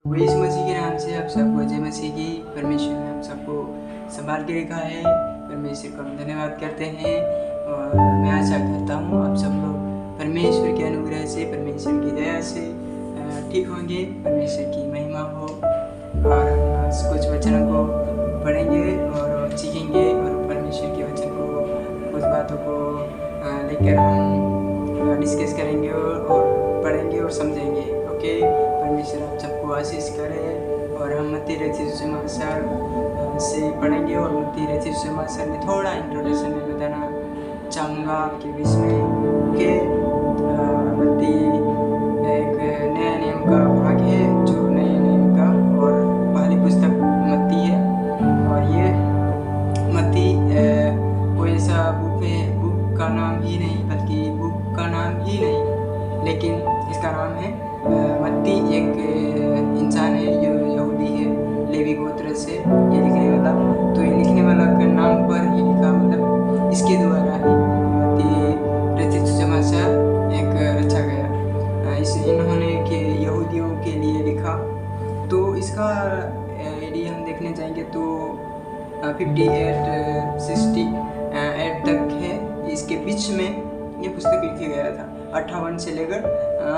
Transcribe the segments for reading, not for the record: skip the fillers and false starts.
वो यीशु मसीह के नाम से आप सबको जय मसीह की। परमेश्वर ने हम सबको संभाल के रखा है। परमेश्वर को हम धन्यवाद करते हैं और मैं आशा करता हूँ आप सब लोग परमेश्वर के अनुग्रह से, परमेश्वर की दया से ठीक होंगे, परमेश्वर की महिमा हो। और हम कुछ वचनों को पढ़ेंगे और सीखेंगे और परमेश्वर के वचन को, कुछ बातों को लेकर हम डिस्कस करेंगे और पढ़ेंगे और समझेंगे। ओके, परमेश्वर आप सबको आशीष करे। और हम मत्ती रचित सुसमाचार से पढ़ेंगे और मत्ती रचित सुसमाचार में थोड़ा इंट्रोडक्शन में बताना चाहूँगा आपके बीच में कि मत्ती एक नया नियम का भाग है, जो नए नियम का और पहली पुस्तक मत्ती है। और ये मत्ती कोई ऐसा बुक का नाम ही नहीं, बल्कि बुक का नाम ही नहीं, लेकिन इसका नाम है मत्ती। एक इंसान है जो यहूदी है, लेवी गोत्र से ये लिखने वाला। तो ये लिखने वाला के नाम पर ही लिखा, मतलब इसके द्वारा ही मत्ती रचित सुसमाचार एक रचा गया। इन्होंने के यहूदियों के लिए लिखा। तो इसका यदि हम देखने जाएंगे तो 58-68 तक है। इसके बीच में ये पुस्तक लिखा गया था। 58 से लेकर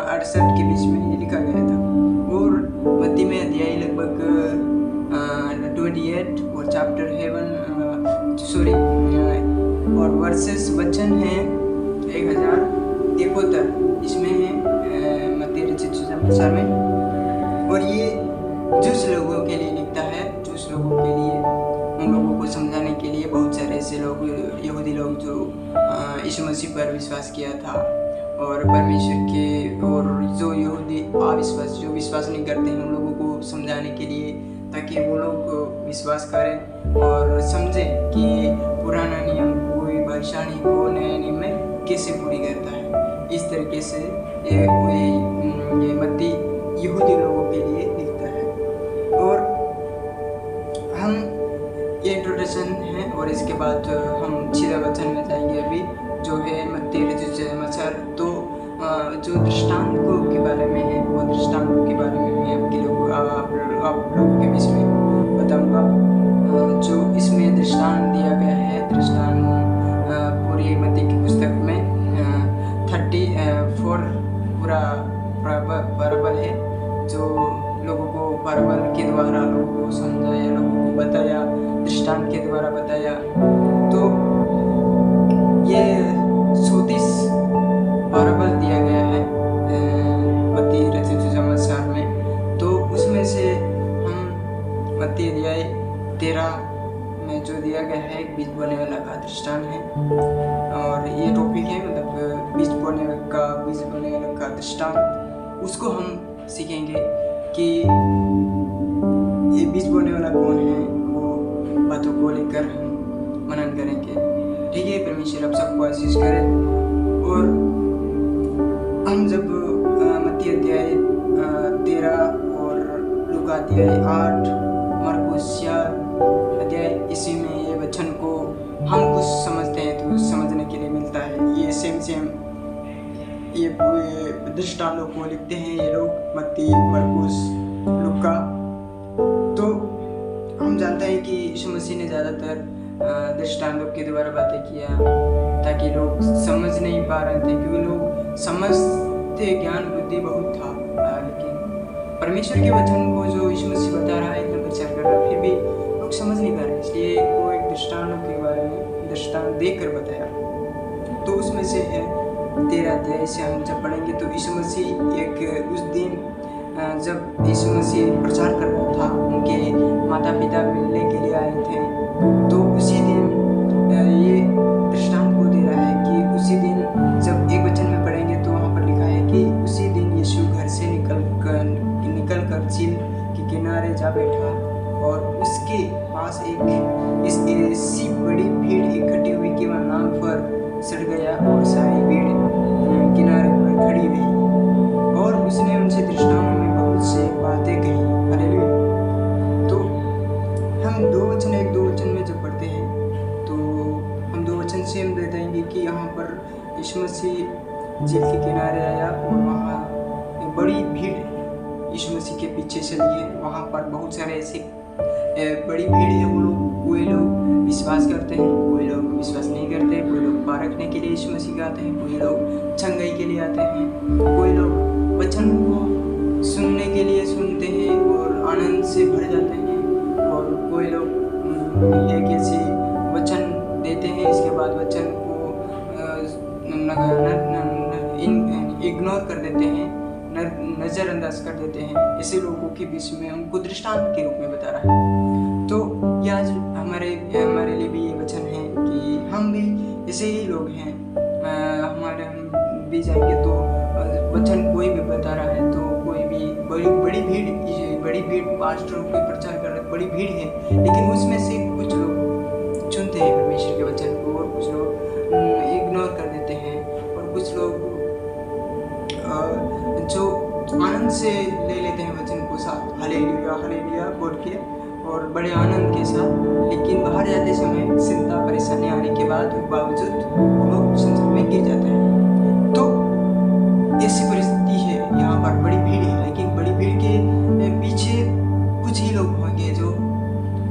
68 के बीच में ये लिखा गया था। और मत्ती में अध्याय लगभग 28 और चैप्टर है और वर्सेस वचन है 1071 इसमें है मत्ती रचित सुसमाचार में। और ये जिस लोगों के लिए लिखता है, जिस लोगों के लिए, उन लोगों को समझाने के लिए, बहुत सारे ऐसे लोग, यहूदी लोग जो यीशु मसीह पर विश्वास किया था और परमेश्वर के, और जो यहूदी अविश्वास, जो विश्वास नहीं करते हैं, उन लोगों को समझाने के लिए, ताकि वो लोग विश्वास करें और समझें कि पुराना नियम कोई भविष्यवाणी को नए नियम में कैसे पूरी करता है। इस तरीके से ये मत्ती यहूदी लोगों के लिए लिखता है। और हम ये इंट्रोडक्शन है और इसके बाद हम सीधा वचन में जाएंगे अभी, जो है मत्ती रचित सुसमाचार। तो जो दृष्टांतों के बारे में है, वो दृष्टांतों के बारे में मैं आपके लोग आप लोगों के बीच में बताऊंगा। जो इसमें दृष्टांत दिया गया है, दृष्टांत पूरी मत्ती की पुस्तक में 34 पूरा परबल है, जो लोगों को परबल के द्वारा लोगों को समझाया, लोगों को बताया, दृष्टांत के द्वारा बताया। तो ये 34 परबल दिया गया है मत्ती रचित सुसमाचार में। तो उसमें से हम मत्ती अध्याय 13 में जो दिया गया है, एक बीज बोने वाला का दृष्टांत है। और ये टॉपिक है, मतलब बीज बोने वाला का दृष्टांत। उसको हम सीखेंगे कि ये बीज बोने वाला कौन है, वो बातों को लेकर हम मनन करेंगे। ठीक है, परमेश्वर आप सबको आशीष करे। और हम जब मत्ती अध्याय 13 और लूका अध्याय 8, मरकुस 4 अध्याय, इसी में ये वचन को हम कुछ समझते हैं तो समझने के लिए मिलता है। ये सेम ये दृष्टांतों को लिखते हैं ये लोग, मत्ती, मरकुस, लूका। तो हम जानते हैं कि यीशु मसीह ने ज़्यादातर दृष्टांतों के द्वारा बातें किया, ताकि लोग समझ नहीं पा रहे थे, क्योंकि लोग समझते, ज्ञान बुद्धि बहुत था, लेकिन परमेश्वर के वचन को जो यीशु मसीह बता रहा है, इतना प्रचार कर रहा है, फिर भी लोग समझ नहीं पा रहे। इसलिए वो एक दृष्टांतों के बारे में दृष्टांत देकर बताया। तो उसमें से है 13 अध्याय से हम जब पढ़ेंगे तो यीशु मसीह एक उस दिन जब यीशु मसीह प्रचार कर रहा था, उनके माता पिता मिलने के लिए आए थे। तो उसी दिन ये दृष्टांत को दे रहा है कि उसी दिन, जब एक वचन में पढ़ेंगे तो वहाँ पर लिखा है कि उसी दिन यीशु घर से निकल कर झील के किनारे जा बैठा और उसके पास एक ऐसी बड़ी भीड़ इकट्ठी हुई कि वह नाव पर चढ़ गया और सारी भीड़ किनारे पर खड़ी हुई। और उसने उनसे दृष्टांत में बहुत से बातें कही। हालेलुया। तो हम एक दो वचन में जब पढ़ते हैं तो हम 2 वचन से हम दे देंगे कि यहाँ पर यीशु मसीह झील के किनारे आया और वहाँ एक बड़ी भीड़ यीशु मसीह के पीछे पीछे चलिए, वहाँ पर बहुत सारे ऐसे बड़ी भीड़ है। वो लोग, कोई लोग विश्वास करते हैं, कोई लोग विश्वास नहीं करते, कोई लोग परखने के लिए यीशु मसीह के आते हैं, कोई लोग चंगाई के लिए आते हैं, कोई लोग वचन को सुनने के लिए सुनते हैं और आनंद से भर जाते हैं, और कोई लोग एक ऐसे वचन देते हैं, इसके बाद वचन को इग्नोर कर देते हैं, नज़रअंदाज कर देते हैं। ऐसे लोगों के बीच में उनको दृष्टांत के रूप में बता रहा है। तो ये आज हमारे लिए भी ये वचन है कि हम भी ऐसे ही लोग हैं। हम भी जाएंगे तो वचन कोई भी बता रहा है, तो कोई भी बड़ी भीड़ पास्टरों के प्रचार कर रहे, बड़ी भीड़ है, लेकिन उसमें से कुछ लोग चुनते हैं परमेश्वर के वचन को, और कुछ लोग इग्नोर कर देते हैं, और कुछ लोग जो आनंद से ले लेते हैं वचन को साथ, हालेलुया हालेलुया बोल के और बड़े आनंद के साथ, लेकिन बाहर जाते समय चिंता परेशानी आने के बावजूद लोग संसार में गिर जाते हैं। तो ऐसी परिस्थिति है, यहाँ पर बड़ी भीड़ है, लेकिन बड़ी भीड़ के पीछे कुछ ही लोग होंगे जो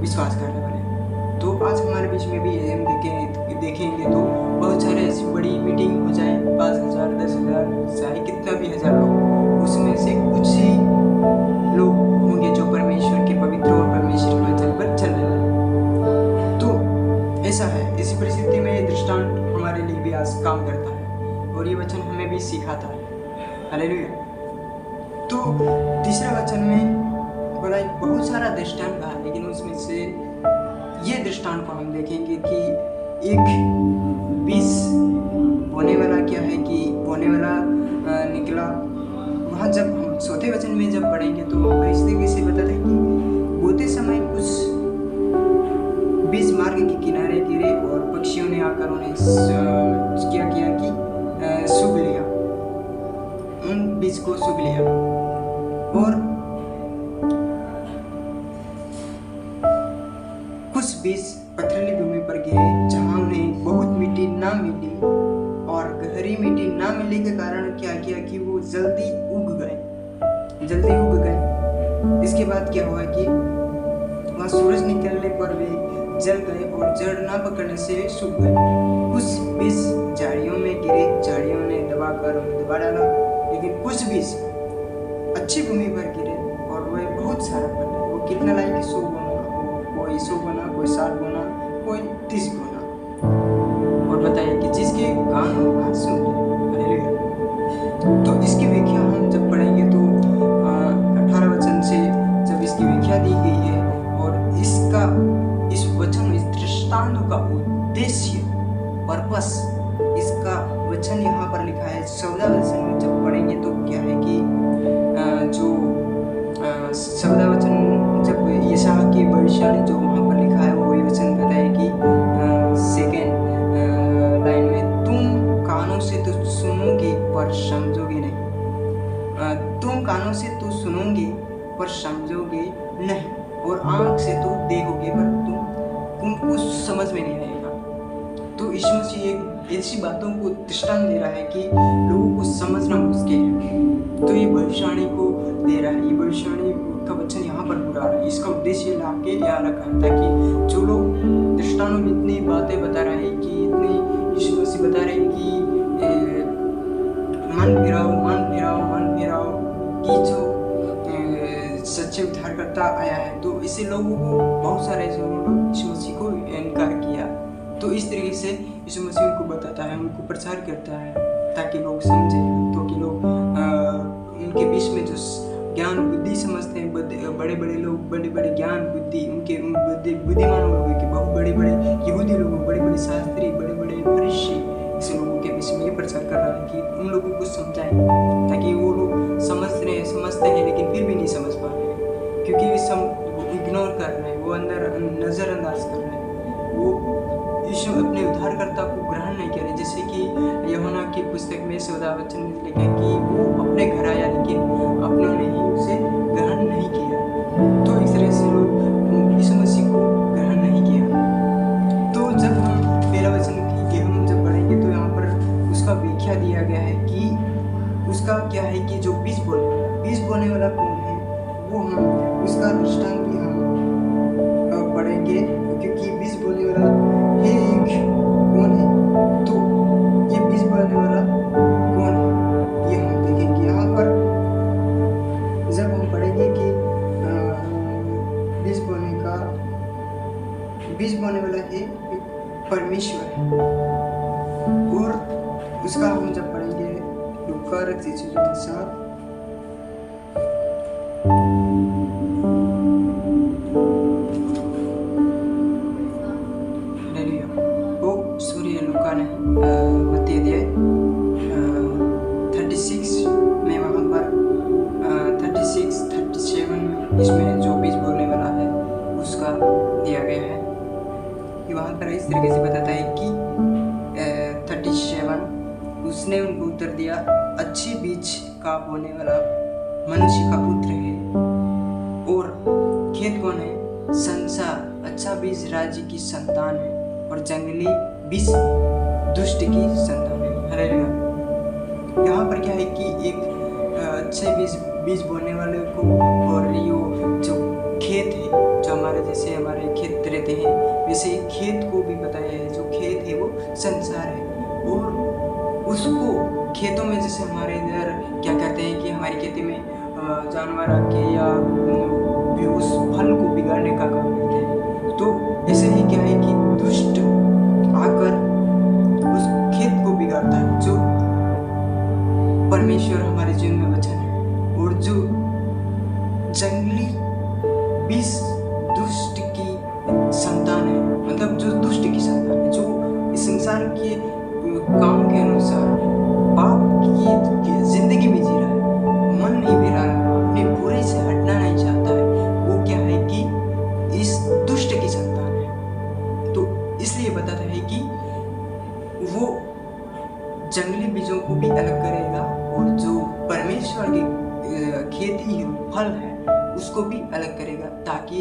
विश्वास करने वाले। तो आज हमारे बीच में भी हम देखेंगे तो बहुत सारे ऐसी बड़ी मीटिंग हो जाए, 5,000 10,000 चाहे कितना भी हजार लोग, उसमें से कुछ ही लोग होंगे जो परमेश्वर के पवित्र और परमेश्वर के वचन पर चलने वाले। तो ऐसा है, इसी परिस्थिति में ये दृष्टांत हमारे लिए भी आज काम करता है, और ये वचन हमें भी सिखाता है। हालेलुया। तो तीसरे वचन में बड़ा बहुत सारा दृष्टांत है, लेकिन उसमें से ये दृष्टांत को हम देखेंगे कि एक बीज बोने वाला क्या है कि बोने वाला निकला। वहाँ जब हम चौथे वचन में जब पढ़ेंगे तो वहाँ इस तरीके से बताते हैं कि बोते समय कुछ बीज मार्ग के किनारे गिरे, और पक्षियों ने आकर उन्हें क्या किया कि सूंघ लिया, उन बीज को सूंघ लिया। और कुछ बीज पथरीली भूमि पर गिरे, जहाँ उन्हें बहुत मिट्टी ना मिली, और गहरी मिट्टी ना मिलने के कारण क्या किया कि वो जल्दी उग गए। इसके बाद क्या हुआ कि वहाँ सूरज निकलने पर वे जल गए, और जड़ ना पकड़ने से वे सूख गए। कुछ बीज झाड़ियों में गिरे, झाड़ियों ने दबा डाला, लेकिन कुछ बीज अच्छी भूमि पर गिरे, और वह बहुत सारा फल। वो कितना लाए कि 100 गुना, कोई 100 गुना, कोई 60 गुना, कोई 30 गुना। और बताइए कि जिसके कान हो वहाँ सुन ले। तो इसकी व्याख्या हम जब पढ़ेंगे तो 18 वचन से जब इसकी व्याख्या दी गई है, और इस वचन, इस दृष्टांत का उद्देश्य, पर्पस, इसका वचन यहाँ पर लिखा है 14 वचन में जब पढ़ेंगे तो क्या है कि जो 14 वचन जब यशायाह की भविष्यवाणी जो वहाँ पर लिखा है, वही वचन कहता है कि सेकेंड लाइन में, तुम कानों से तो सुनोगे पर समझोगे नहीं, तुम कानों से तो सुनोगे पर समझोगे नहीं, और आँख से तो देखोगे पर तुमको समझ में नहीं आएगा। तो यीशु मसीह एक ऐसी बातों को दृष्टांत दे रहा है कि लोगों को समझना मुश्किल है। तो ये भविष्यवाणी को दे रहा है, ये भविष्यवाणी का वचन यहाँ पर बुला रहा है। इसका उद्देश्य लाके यहाँ रखा है, ताकि जो लोग दृष्टांतों में इतनी बातें बता रहे हैं कि इतनी यीशु मसीह बता रहे हैं कि मन फिराओ कि जो सच्चे उद्धारकर्ता आया है, तो इसे लोगों को बहुत सारे लोग यीशु मसीह को इनकार किया। तो इस तरीके से यीशु मसीह उनको बताता है, उनको प्रचार करता है, ताकि लोग समझें, तो कि लोग उनके बीच में जो ज्ञान बुद्धि समझते हैं, बड़े बड़े लोग, बड़े बड़े ज्ञान बुद्धि, उनके बुद्धिमान लोगों के, बहुत बड़े बड़े यहूदी लोगों, बड़े बड़े शास्त्री, बड़े बड़े फरीसी, ऐसे लोगों के बीच में ये प्रचार कर रहा है कि उन लोगों को समझाएं, ताकि वो लोग समझते हैं लेकिन फिर भी नहीं समझ पा रहे हैं, क्योंकि वो इग्नोर कर रहे हैं, वो अंदर नज़रअंदाज कर रहे हैं, वो यीशु अपने उद्धारकर्ता को ग्रहण नहीं करे। जैसे कि यूहन्ना की पुस्तक में 14 वचन में लिखा है कि वो अपने घर आया, लेकिन अपनों ने ही उसे ग्रहण नहीं किया। तो इस तरह से लोग यीशु मसीह को ग्रहण नहीं किया। तो जब हम पहला वचन की हम जब पढ़ेंगे तो यहाँ पर उसका व्याख्या दिया गया है कि उसका क्या है कि जो बीज बोने वाला कौन है, वो हम उसका दृष्टांत भी हम पढ़ेंगे, क्योंकि बीज बोलने वाला है एक कौन है, तो ये बीज बोलने वाला कौन है ये हम देखेंगे यहाँ पर। जब हम पढ़ेंगे कि बीज बोने वाला है एक परमेश्वर है, और उसका हम जब पढ़ेंगे लूका 7 लूका ने मत्ती अध्याय 36 में वहाँ पर 36, 37 में इसमें जो बीज बोलने वाला है उसका दिया गया है कि वहाँ पर इस तरीके से बताता है कि 37 उसने उनको उत्तर दिया, अच्छी बीज का बोने वाला मनुष्य का पुत्र है, और खेत कौन है, संसार। अच्छा बीज राज्य की संतान है, और जंगली बीज दुष्ट की संतान है। हालेलुया। यहाँ पर क्या है कि एक अच्छे बीज बोने वाले को, और यो जो खेत है, जो हमारे जैसे हमारे खेत रहते हैं वैसे खेत को भी बताया है, जो खेत है वो संसार है, और उसको खेतों में जैसे हमारे इधर क्या कहते हैं कि हमारी खेती में जानवर आके या भी उस फल को बिगाड़ने का काम करते हैं, तो ऐसे ही क्या है कि दुष्ट आकर उस खेत को बिगाड़ता है, जो परमेश्वर हमारे जीवन में वचन है, और जो जंगली बीज दुष्ट की संतान है, मतलब जो दुष्ट की संतान है, जो इस संसार के काम के अनुसार पाप की जिंदगी में जी रहा है, मन नहीं भी रहा है, अपने बुरे से हटना नहीं चाहता है, वो क्या है कि इस दुष्ट की संतान है। तो इसलिए बताता है कि वो जंगली बीजों को भी अलग करेगा, और जो परमेश्वर की खेती है, फल है, उसको भी अलग करेगा, ताकि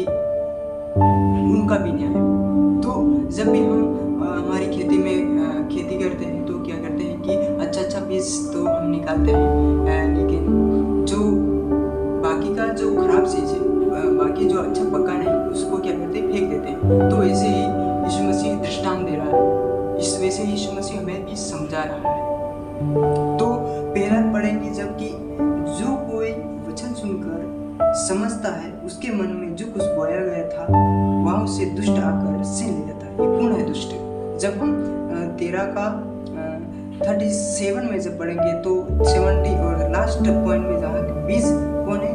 उनका भी न्याय हो। तो जब भी हम हमारी खेती में खेती करते हैं तो क्या करते हैं कि अच्छा बीज तो हम निकालते हैं, लेकिन जो बाकी का जो खराब चीज़ है, बाकी जो अच्छा पका नहीं, उसको क्या करते हैं, फेंक देते हैं। तो ऐसे ही यीशु मसीह दृष्टांत दे रहा है, इस वजह से यीशु मसीह हमें भी समझा रहा है। तो पहला पढ़ेंगे, जबकि जो कोई वचन सुनकर समझता है, उसके मन में जो कुछ बोया गया था वहाँ उसे दुष्ट आकर छीन ले जाता है। ये कौन है दुष्ट? जब हम 13 का 37 में जब पढ़ेंगे तो 70 और लास्ट पॉइंट में जहाँ बीज कौन है,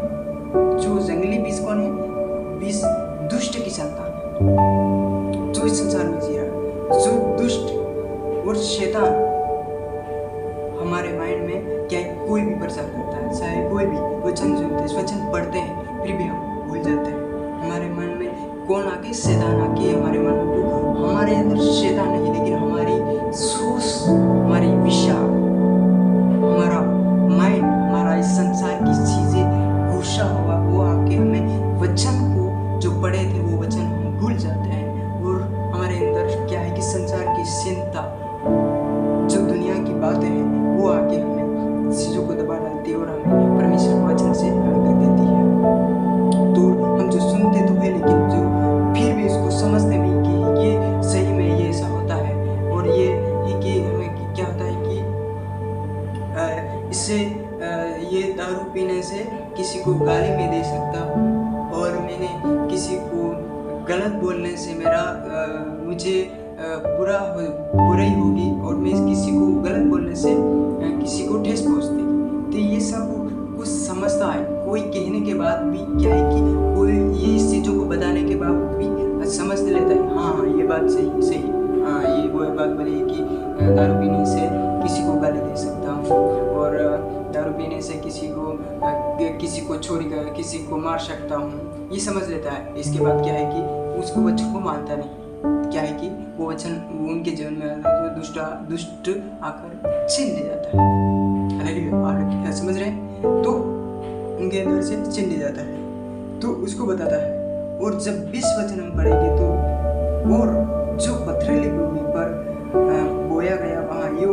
जो जंगली बीज कौन है, बीज दुष्ट की संतान है, जो इस संसार में जी रहा है, जो दुष्ट और शैतान हमारे माइंड में क्या कोई भी प्रचार करता है, चाहे कोई भी वचन सुनते हैं, वचन पढ़ते हैं, फिर भी हम भूल जाते हैं। हमारे मन में कौन आके, शैतान आके हमारे मन को, हमारे अंदर शैतान नहीं लेकिन हमारी सोच, हमारी विचार, हमारा माइंड, हमारा इस संसार की चीजें घुसा हुआ, वो आके हमें वचन को जो पढ़े थे वो वचन हम भूल जाते हैं, और हमारे अंदर क्या है कि संसार की चिंता, जो दुनिया की बातें हैं, वो आके हमें चीजों को दबा डालती है और हमें परमेश्वर के वचन से अलग कर देती है। तो हम जो सुनते तो है, लेकिन जो फिर भी उसको समझते नहीं कि ये सही में ये ऐसा होता है, और ये ही कि हमें क्या होता है कि इससे ये दारू पीने से किसी को गाली में दे सकता हूँ, और मैंने किसी को गलत बोलने से मुझे बुराई होगी, और मैं किसी को गलत बोलने से किसी को ठेस पहुँचती। तो ये सब कुछ समझता है, कोई कहने के बाद भी क्या है कि कोई ये इस चीज़ों को बताने के बाद भी समझ लेता है, हाँ ये बात सही, हाँ ये वो बात बोली कि दारू पीने से किसी को गाली दे सकता हूँ, और दारू पीने से किसी को छोड़ कर किसी को मार सकता हूँ, ये समझ लेता है। इसके बाद क्या है कि उसको वचन को मानता नहीं, क्या है कि वो वचन उनके जीवन में दुष्ट आकर छीन ले जाता है। हालेलुया, समझ रहे हैं? तो उनके अंदर से छीन ले जाता है, तो उसको बताता है। और जब 20 वचन हम पढ़ेंगे तो, और जो पथरीली भूमि पर बोया गया वहाँ ये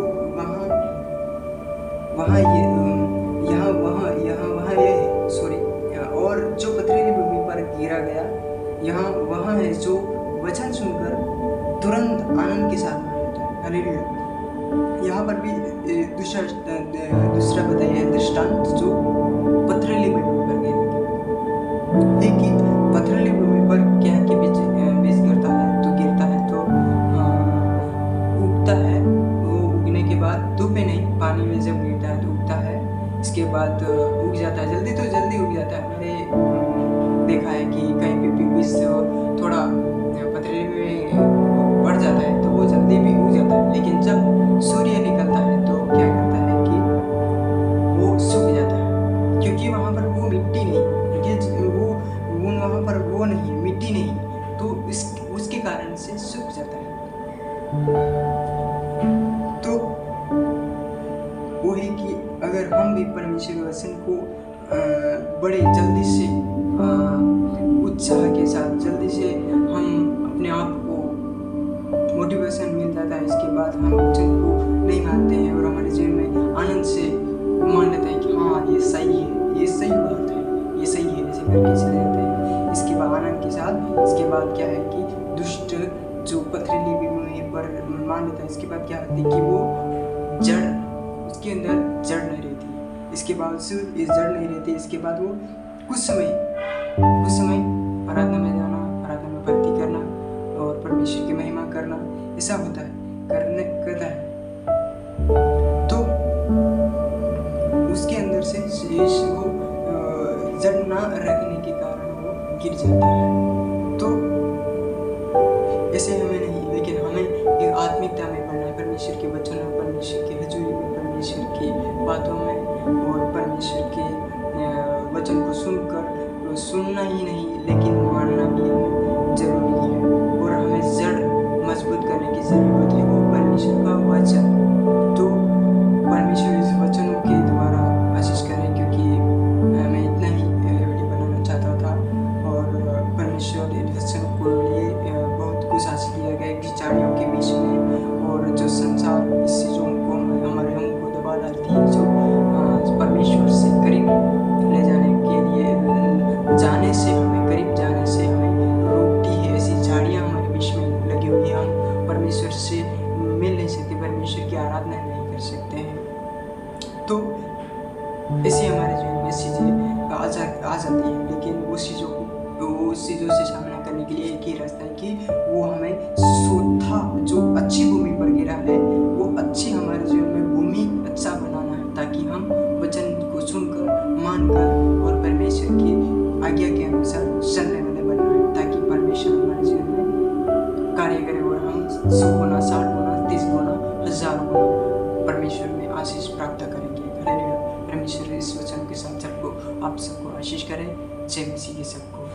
है, और जो पथरीली भूमि पर लिखा गया, यहाँ वहाँ है जो वचन सुनकर तुरंत आनंद के साथ मान लेता है। हालेलुया। यहाँ पर भी दूसरा बताया है दृष्टांत जो पथरीली भूमि पर गिरता है। कि पथरीली भूमि पर क्या है कि बीज गिरता है तो उगता है। वो उगने के बाद धूप में नहीं, पानी में जब गिरता है तो उगता है। इसके बाद उग जाता है, जल्दी उग जाता है। मैंने देखा है कि कहीं पे बीज थोड़ा पथरीली में बढ़ जाता है तो वो जल्दी भी उग जाता है, लेकिन जब सूर्य निकलता है तो क्या करता है कि वो सूख जाता है, क्योंकि वहाँ पर वो मिट्टी नहीं, वहाँ पर वो नहीं, मिट्टी नहीं, तो उसके कारण से सूख जाता है। तो वो है कि अगर हम भी परमेश्वर के वचन को बड़े जल्दी से उत्साह के साथ जल्दी से हम अपने आप को मोटिवेशन मिल जाता है, इसके बाद हम वचन को नहीं मानते हैं और हमारे जीवन में आनंद से मान लेते हैं कि हाँ ये सही है, ये सही बात है, ये सही है, ऐसे करके चले जाते हैं। इसके बाद आनंद के साथ इसके बाद क्या है कि दुष्ट जो पथरीली भूमि पर मान लेता है, इसके बाद क्या होती है कि वो जड़, उसके अंदर जड़ नहीं रहती। इसके बावजूद ये जड़ नहीं रहती, इसके बाद वो कुछ समय आराधना में जाना, आराधना में भक्ति करना और परमेश्वर की महिमा करना, ऐसा होता है, करता है। तो उसके अंदर से वो जड़ ना रखने के कारण वो गिर जाता है। तो ऐसे हमें नहीं, लेकिन हमें एक आत्मिकता में बढ़ना है, परमेश्वर के वचनों, परमेश्वर की हजूरी में, परमेश्वर की बातों में और परमेश्वर के वचन को सुनना ही नहीं लेकिन मानना भी हमें जरूरी है। और हमें जड़ मजबूत करने की जरूरत है, वो परमेश्वर का वचन। तो परमेश्वर इस वचनों के द्वारा आशीष करें, क्योंकि मैं इतना ही वीडियो बनाना चाहता था और परमेश्वर इन वचनों को लिए बहुत कुछ हासिल किया गया खिचड़ियों के बीच में। और जो संसार इस चीज़ों को हमारे हमको दबा डालती है, जो परमेश्वर से करीब ले जाने के लिए जाने से हमें रोकती है, ऐसी झाड़ियाँ हमारे बीच में लगी हुई है, हम परमेश्वर से मिल नहीं सकते, परमेश्वर की आराधना नहीं कर सकते हैं। तो ऐसी हमारे जीवन में चीज़ें आ जाती हैं, लेकिन उस चीज़ों से सामना करने के लिए एक ही रास्ता है कि वो हमें सोधा जो अच्छी भूमि पर गिरा है, वो अच्छी हमारे जीवन में भूमि अच्छा बनाना है, ताकि हम वचन को सुनकर, मानकर और परमेश्वर की आज्ञा के अनुसार चलने वाले बनना है, ताकि परमेश्वर हमारे जीवन में कार्य करे और हम 100 गुना, 60 गुना, 30 गुना, 1000 गुना परमेश्वर में आशीष प्राप्त करेंगे। हालेलुया। परमेश्वर इस वचन के साथ आप सबको आशीष करे। जय मसीह के सबको।